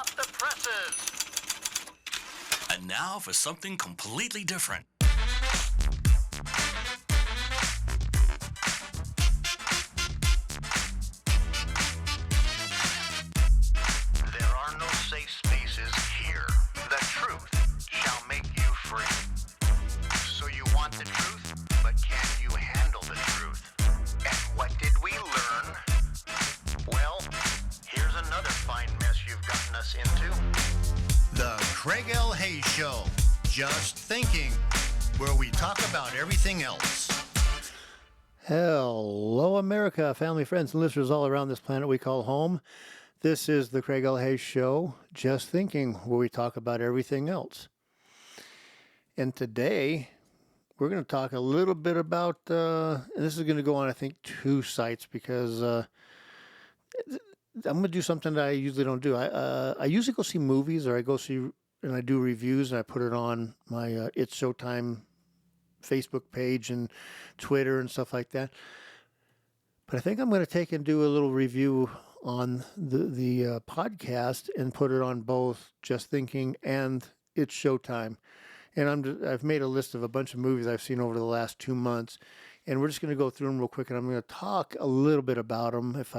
off the presses. And now for something completely different. There are no safe spaces here. The truth shall make you free. So you want the truth, but can you handle the truth? And what did we learn? Well, here's another fine mess you've gotten us into. The Craig L. Hayes Show. Just thinking, where we talk about everything else. Hello, America, family, friends, and listeners all around this planet we call home. This is the Craig L. Hayes Show, Just Thinking, where we talk about everything else. And today, we're going to talk a little bit about, and this is going to go on, I think, 2 sites, because I'm going to do something that I usually don't do. I usually go see movies, or I go see, and I do reviews, and I put it on my It's Showtime Facebook page and Twitter and stuff like that. But I think I'm going to take and do a little review on the podcast and put it on both Just Thinking and It's Showtime. And I've made a list of a bunch of movies I've seen over the last 2 months, and we're just going to go through them real quick, and I'm going to talk a little bit about them if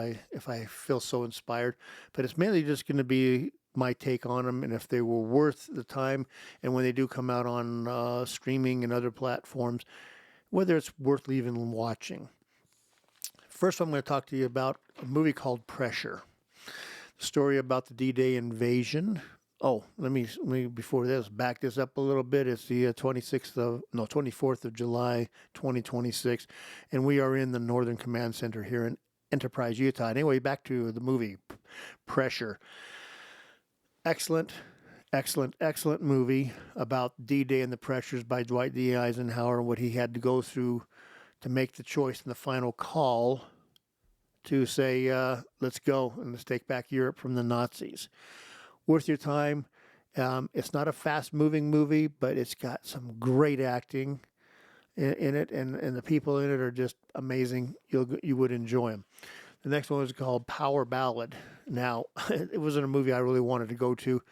I feel so inspired. But it's mainly just going to be my take on them, and if they were worth the time, and when they do come out on streaming and other platforms, whether it's worth even watching. First, I'm going to talk to you about a movie called Pressure, the story about the D-Day invasion. Oh, let me before this back this up a little bit. It's the 24th of July, 2026, and we are in the Northern Command Center here in Enterprise, Utah. Anyway, back to the movie Pressure. Excellent movie about D-Day and the pressures by Dwight D. Eisenhower and what he had to go through to make the choice in the final call to say, let's go and let's take back Europe from the Nazis. Worth your time. It's not a fast-moving movie, but it's got some great acting in it, and the people in it are just amazing. You would enjoy them. The next one was called Power Ballad. Now, it wasn't a movie I really wanted to go to,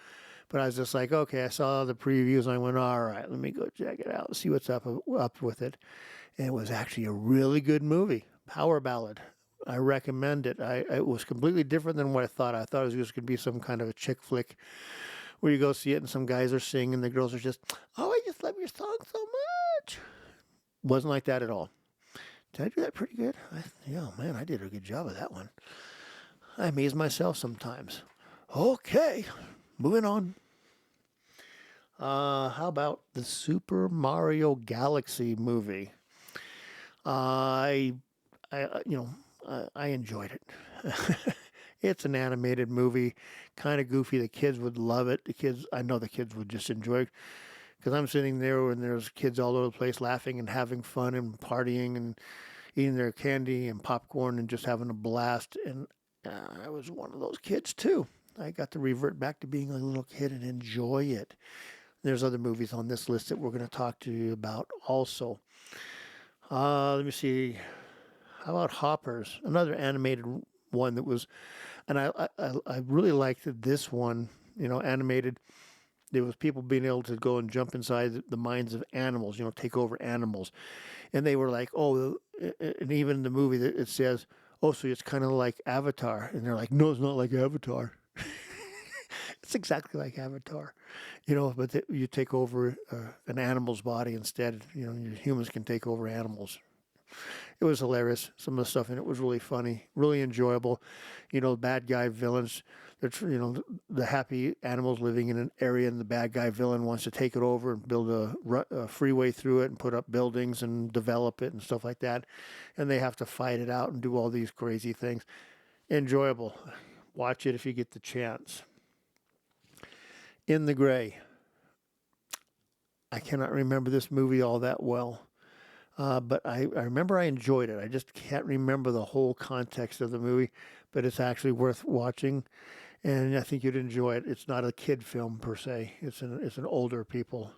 but I was just like, okay, I saw the previews, and I went, all right, let me go check it out and see what's up with it. And it was actually a really good movie, Power Ballad. I recommend it. It was completely different than what I thought. I thought it was just going to be some kind of a chick flick where you go see it and some guys are singing and the girls are just, oh, I just love your song so much. Wasn't like that at all. Did I do that pretty good? Man, I did a good job of that one. I amaze myself sometimes. Okay, moving on. How about the Super Mario Galaxy movie? I enjoyed it. It's an animated movie, kind of goofy. The kids would love it. I know the kids would just enjoy it, because I'm sitting there and there's kids all over the place laughing and having fun and partying and eating their candy and popcorn and just having a blast. And I was one of those kids too. I got to revert back to being a little kid and enjoy it. There's other movies on this list that we're going to talk to you about also. Let me see. How about Hoppers? Another animated one that was, and I really liked this one, animated. There was people being able to go and jump inside the minds of animals, take over animals. And they were like, oh, and even in the movie it says, oh, so it's kind of like Avatar. And they're like, no, it's not like Avatar. It's exactly like Avatar, but you take over an animal's body instead. Humans can take over animals. It was hilarious. Some of the stuff in it was really funny, really enjoyable. Bad guy villains. The happy animals living in an area, and the bad guy villain wants to take it over and build a freeway through it and put up buildings and develop it and stuff like that. And they have to fight it out and do all these crazy things. Enjoyable. Watch it if you get the chance. In the Gray. I cannot remember this movie all that well. But I remember I enjoyed it. I just can't remember the whole context of the movie, but it's actually worth watching, and I think you'd enjoy it. It's not a kid film per se. It's an older people,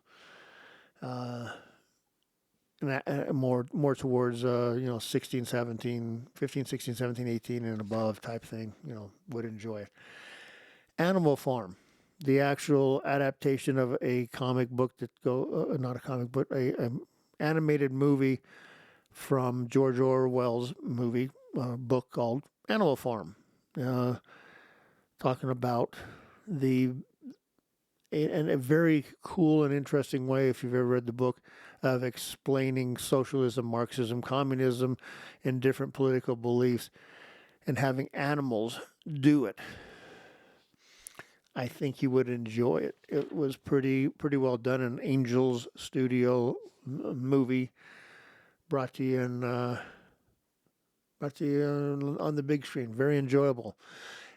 more towards 16, 17, 15, 16, 17, 18 and above type thing. Would enjoy it. Animal Farm. the actual adaptation of a comic book that not a comic book, a animated movie from George Orwell's book called Animal Farm, talking about in a very cool and interesting way, if you've ever read the book, of explaining socialism, Marxism, communism, and different political beliefs, and having animals do it. I think you would enjoy it. It was pretty well done. An Angels Studio movie brought to you on the big screen. Very enjoyable.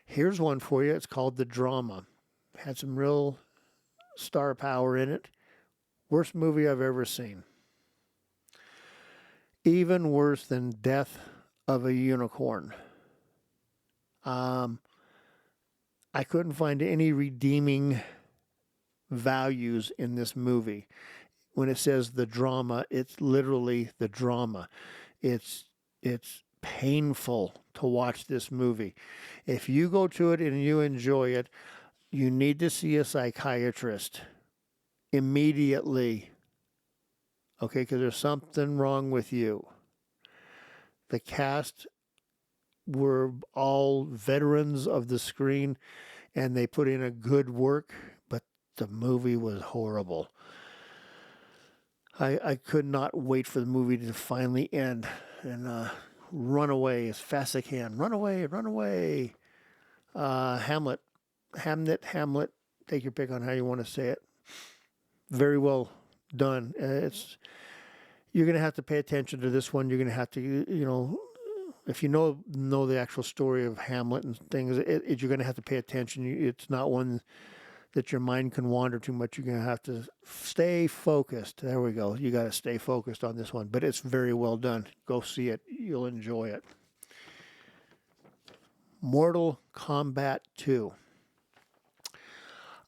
Here's one for you. It's called The Drama. Had some real star power in it. Worst movie I've ever seen. Even worse than Death of a Unicorn. I couldn't find any redeeming values in this movie. When it says the drama, it's literally the drama. It's painful to watch this movie. If you go to it and you enjoy it, you need to see a psychiatrist immediately. Okay, because there's something wrong with you. The cast were all veterans of the screen, and they put in a good work, but the movie was horrible. I could not wait for the movie to finally end and run away as fast as I can. Run away, run away. Hamlet, take your pick on how you want to say it. Very well done. You're going to have to pay attention to this one. You're going to have to, if you know the actual story of Hamlet and things, you're going to have to pay attention. It's not one that your mind can wander too much. You're going to have to stay focused. There we go. You got to stay focused on this one. But it's very well done. Go see it. You'll enjoy it. Mortal Kombat 2.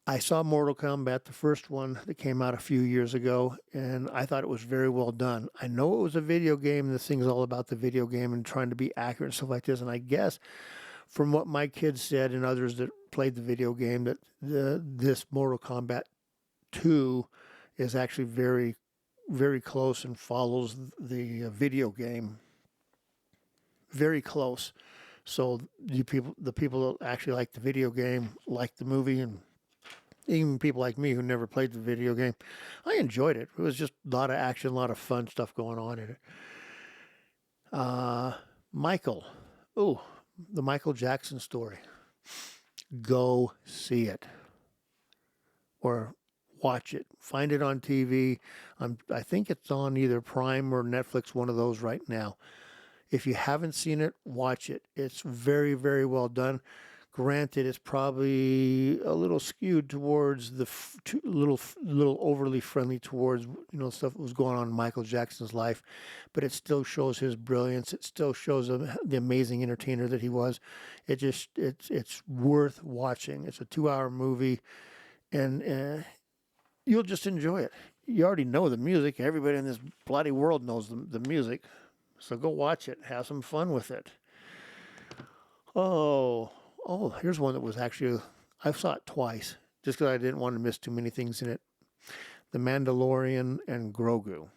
I saw Mortal Kombat, the first one that came out a few years ago, and I thought it was very well done. I know it was a video game, and this thing's all about the video game and trying to be accurate and stuff like this, and I guess from what my kids said and others that played the video game, that this Mortal Kombat 2 is actually very, very close and follows the video game very close. So the people that actually like the video game like the movie, and even people like me who never played the video game, I enjoyed it. It was just a lot of action, a lot of fun stuff going on in it. Michael. Ooh, the Michael Jackson story. Go see it. Or watch it. Find it on TV. I think it's on either Prime or Netflix, one of those right now. If you haven't seen it, watch it. It's very, very well done. Granted, it's probably a little skewed towards little overly friendly towards stuff that was going on in Michael Jackson's life, but it still shows his brilliance. It still shows the amazing entertainer that he was. It's worth watching. It's a 2-hour movie, and you'll just enjoy it. You already know the music. Everybody in this bloody world knows the music, so go watch it. Have some fun with it. Oh, here's one that was actually, I saw it twice, just because I didn't want to miss too many things in it. The Mandalorian and Grogu.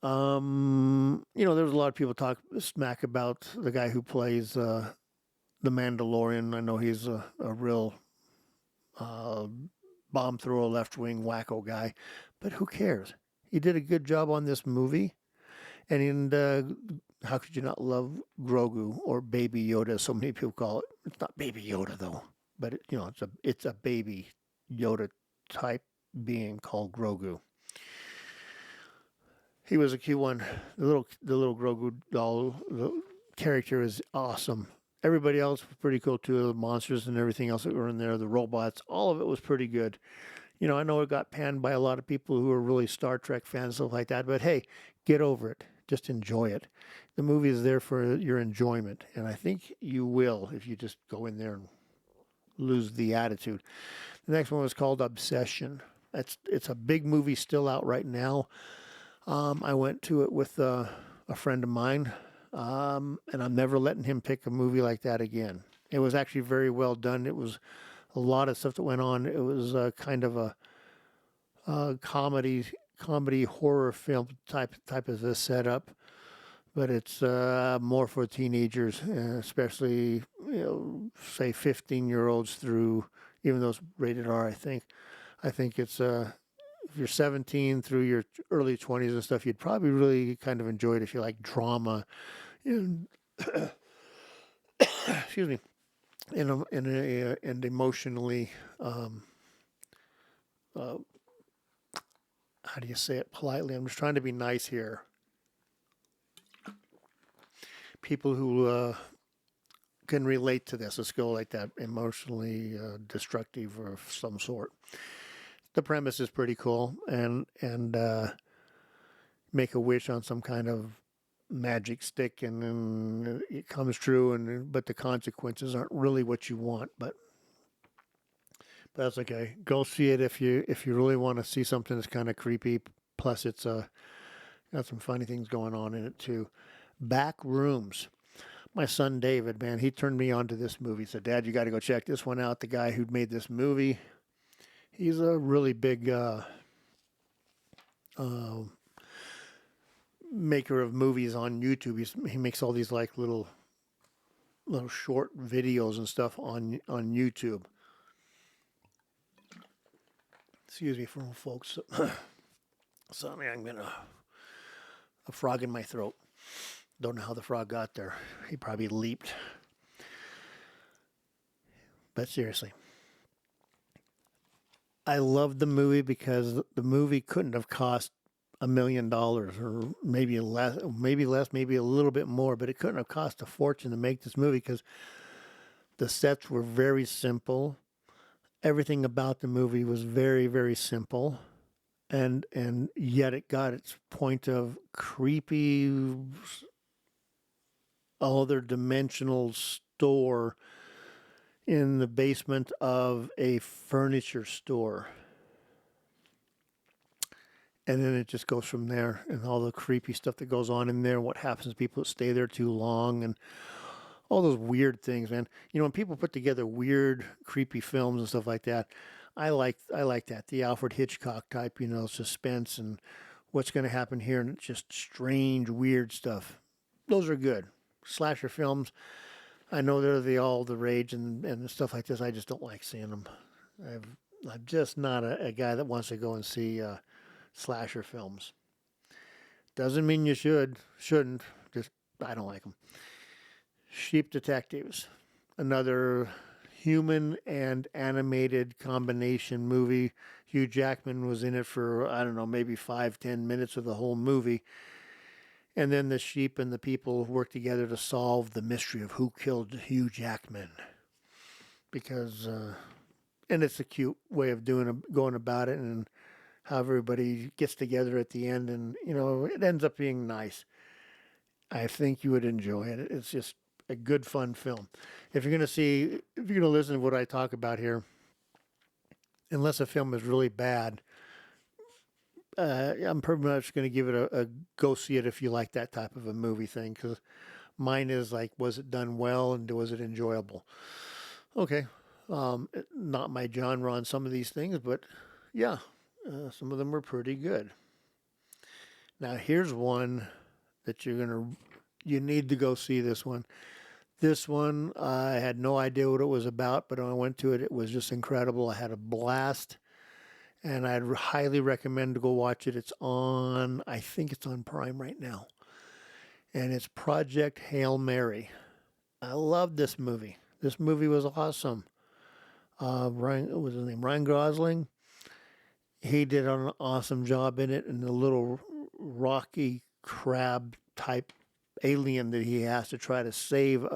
There's a lot of people talk smack about the guy who plays the Mandalorian. I know he's a real bomb thrower, left-wing wacko guy, but who cares? He did a good job on this movie, and how could you not love Grogu, or Baby Yoda, as so many people call it? It's not Baby Yoda though, but it's a Baby Yoda type being called Grogu. He was a cute one. The little Grogu doll, the character is awesome. Everybody else was pretty cool too. The monsters and everything else that were in there, the robots, all of it was pretty good. I know it got panned by a lot of people who are really Star Trek fans, stuff like that. But hey, get over it. Just enjoy it. The movie is there for your enjoyment, and I think you will if you just go in there and lose the attitude. The next one was called Obsession. It's a big movie still out right now. I went to it with a friend of mine, and I'm never letting him pick a movie like that again. It was actually very well done. It was a lot of stuff that went on. It was kind of a comedy horror film type of a setup, but it's more for teenagers, especially say 15-year-olds through. Even though it's rated R, I think it's if you're 17 through your early 20s and stuff, you'd probably really kind of enjoy it if you like drama and excuse me, and emotionally, how do you say it politely? I'm just trying to be nice here. People who can relate to this. Let's go like that, emotionally destructive or of some sort. The premise is pretty cool, and make a wish on some kind of magic stick, and then it comes true, but the consequences aren't really what you want. But that's okay. Go see it if you really want to see something that's kind of creepy. Plus, it's got some funny things going on in it too. Back Rooms. My son David, man, he turned me on to this movie. He said, "Dad, you got to go check this one out." The guy who made this movie, he's a really big maker of movies on YouTube. He makes all these like little short videos and stuff on YouTube. Excuse me for folks. Sorry, I'm gonna a frog in my throat. Don't know how the frog got there. He probably leaped. But seriously, I loved the movie because the movie couldn't have cost $1 million or maybe less, maybe a little bit more, but it couldn't have cost a fortune to make this movie because the sets were very simple. Everything about the movie was very, very simple. And yet it got its point of creepy, other dimensional store in the basement of a furniture store. And then it just goes from there, and all the creepy stuff that goes on in there, what happens to people that stay there too long, and all those weird things, man. When people put together weird, creepy films and stuff like that, I like that. The Alfred Hitchcock type, suspense and what's going to happen here, and it's just strange, weird stuff. Those are good. Slasher films, I know they're all the rage and stuff like this. I just don't like seeing them. I'm just not a guy that wants to go and see slasher films. Doesn't mean you shouldn't. Just I don't like them. Sheep Detectives, another human and animated combination movie. Hugh Jackman was in it for, I don't know, maybe 5-10 minutes of the whole movie. And then the sheep and the people work together to solve the mystery of who killed Hugh Jackman. Because, and it's a cute way of going about it, and how everybody gets together at the end, and, it ends up being nice. I think you would enjoy it. It's just a good, fun film. If you're going to listen to what I talk about here, unless a film is really bad, I'm pretty much going to give it a go see it if you like that type of a movie thing, because mine is like, was it done well and was it enjoyable? Okay. Not my genre on some of these things, but yeah, some of them were pretty good. Now here's one that you need to go see this one. This one, I had no idea what it was about, but when I went to it, it was just incredible. I had a blast, and I'd highly recommend to go watch it. I think it's on Prime right now, and it's Project Hail Mary. I love this movie. This movie was awesome. What was his name? Ryan Gosling. He did an awesome job in it, and the little rocky crab type alien that he has to try to save.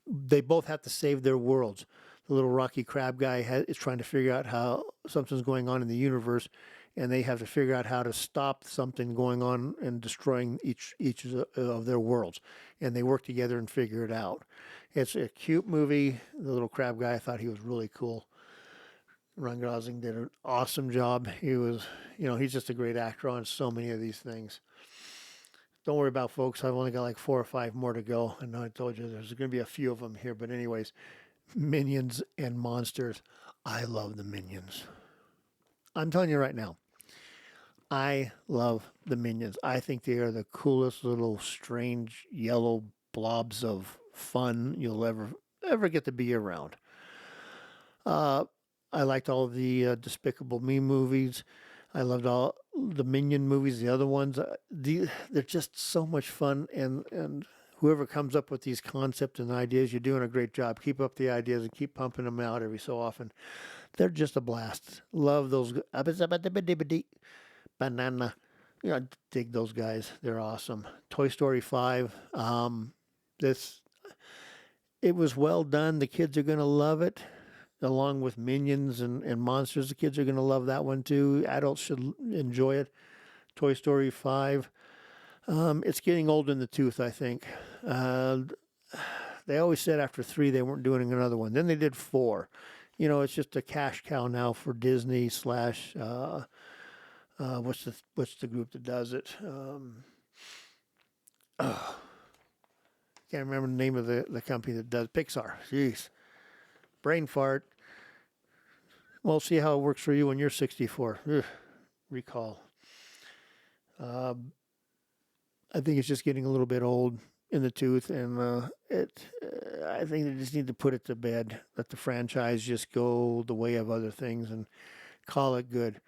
They both have to save their worlds. The little rocky crab guy is trying to figure out how something's going on in the universe, and they have to figure out how to stop something going on and destroying each of their worlds. And they work together and figure it out. It's a cute movie. The little crab guy, I thought he was really cool. Ryan Gosling did an awesome job. He was, he's just a great actor on so many of these things. don't worry about folks. I've only got like 4 or 5 more to go. I know I told you there's going to be a few of them here, but anyways, Minions and Monsters. I love the Minions. I'm telling you right now, I love the Minions. I think they are the coolest little strange yellow blobs of fun you'll ever get to be around. I liked all of the Despicable Me movies. I loved all the Minion movies, the other ones. They're just so much fun, and whoever comes up with these concepts and ideas, you're doing a great job. Keep up the ideas and keep pumping them out every so often. They're just a blast. Love those. Banana. I dig those guys. They're awesome. Toy Story 5. It was well done. The kids are going to love it. Along with Minions and Monsters, the kids are going to love that one too. Adults should enjoy it. Toy Story 5. It's getting old in the tooth, I think. They always said after 3 they weren't doing another one. Then they did 4. It's just a cash cow now for Disney slash what's the group that does it? Can't remember the name of the company that does Pixar. Jeez. Brain fart. Well, see how it works for you when you're 64. Ugh. Recall. I think it's just getting a little bit old in the tooth, and I think they just need to put it to bed. Let the franchise just go the way of other things and call it good.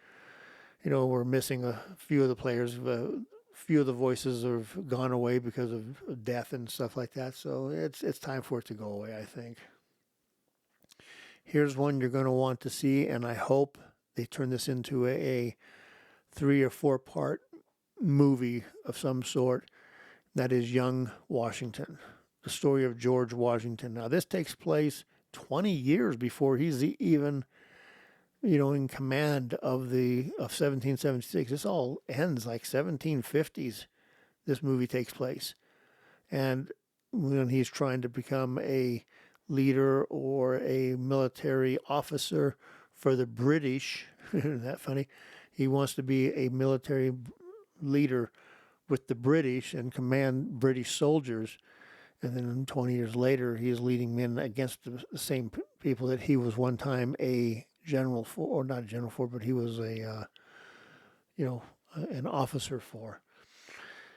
We're missing a few of the players. A few of the voices have gone away because of death and stuff like that. So it's time for it to go away, I think. Here's one you're going to want to see, and I hope they turn this into a 3 or 4 part movie of some sort. That is Young Washington, the story of George Washington. Now, this takes place 20 years before he's even, in command of 1776. This all ends like 1750s. This movie takes place, and when he's trying to become a leader or a military officer for the British. Isn't that funny? He wants to be a military leader with the British and command British soldiers. And then 20 years later, he is leading men against the same people that he was one time a general for, or not a general for, but he was an officer for.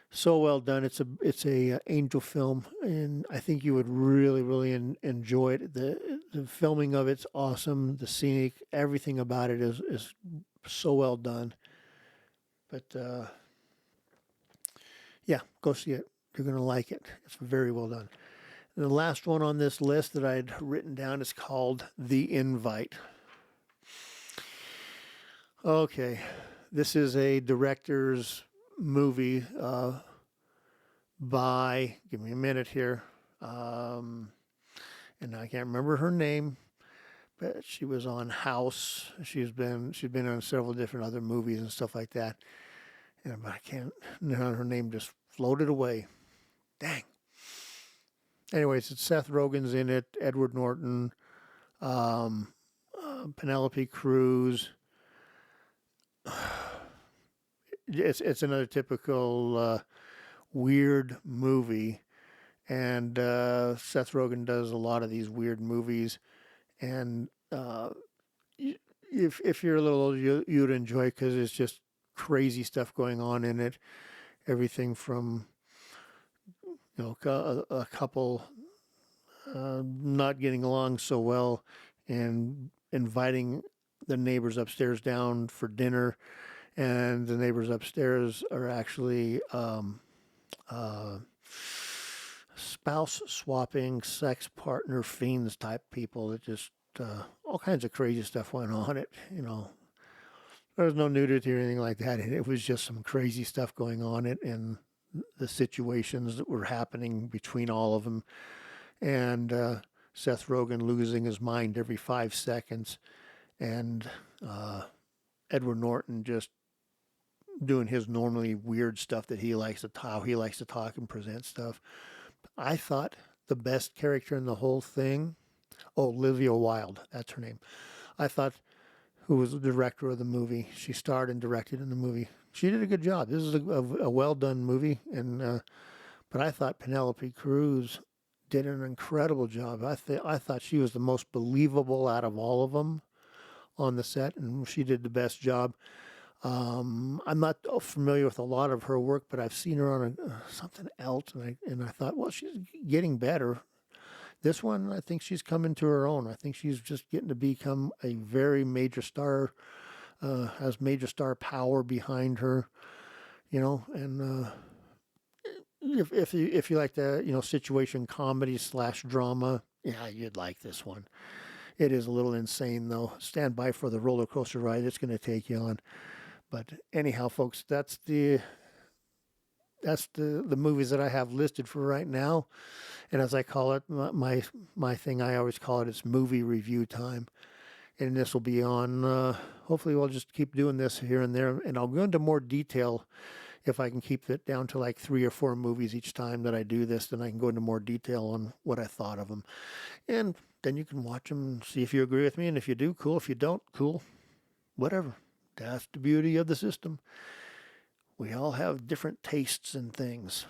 So well done. It's a angel film, and I think you would really, really enjoy it. The filming of it's awesome. The scenic, everything about it is so well done. But yeah, go see it. You're going to like it. It's very well done. And the last one on this list that I had written down is called The Invite. Okay, this is a director's movie by, give me a minute here, and I can't remember her name, but she was on House. She's been on several different other movies and stuff like that, and I can't, her name just floated away. Dang. Anyways, it's Seth Rogen's in it, Edward Norton, Penelope Cruz. It's another typical weird movie, and Seth Rogen does a lot of these weird movies, and if you're a little older, you'd enjoy it because it's just crazy stuff going on in it. Everything from a couple not getting along so well and inviting the neighbors upstairs down for dinner, and the neighbors upstairs are actually spouse swapping, sex partner fiends type people that just all kinds of crazy stuff went on. There was no nudity or anything like that. It was just some crazy stuff going on and the situations that were happening between all of them, and Seth Rogen losing his mind every 5 seconds, and Edward Norton just doing his normally weird stuff that how he likes to talk and present stuff. I thought the best character in the whole thing, Olivia Wilde, that's her name. I thought, who was the director of the movie. She starred and directed in the movie. she did a good job. This is a well done movie, and but I thought Penelope Cruz did an incredible job. I thought she was the most believable out of all of them on the set, and she did the best job. I'm not familiar with a lot of her work, but I've seen her on something else, and I thought, well, she's getting better. This one, I think she's coming to her own. I think she's just getting to become a very major star, has major star power behind her, and if you like the situation comedy / drama, yeah, you'd like this one. It is a little insane though. Stand by for the roller coaster ride it's going to take you on. But anyhow, folks, that's the movies that I have listed for right now. And as I call it, my thing, I always call it, it's movie review time. And this will be on, hopefully we'll just keep doing this here and there. And I'll go into more detail if I can keep it down to like 3 or 4 movies each time that I do this. Then I can go into more detail on what I thought of them. And then you can watch them and see if you agree with me. And if you do, cool. If you don't, cool. Whatever. That's the beauty of the system. We all have different tastes and things.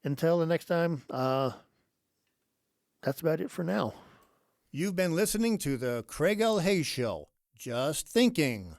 Until the next time, that's about it for now. You've been listening to the Craig L. Hayes Show. Just thinking.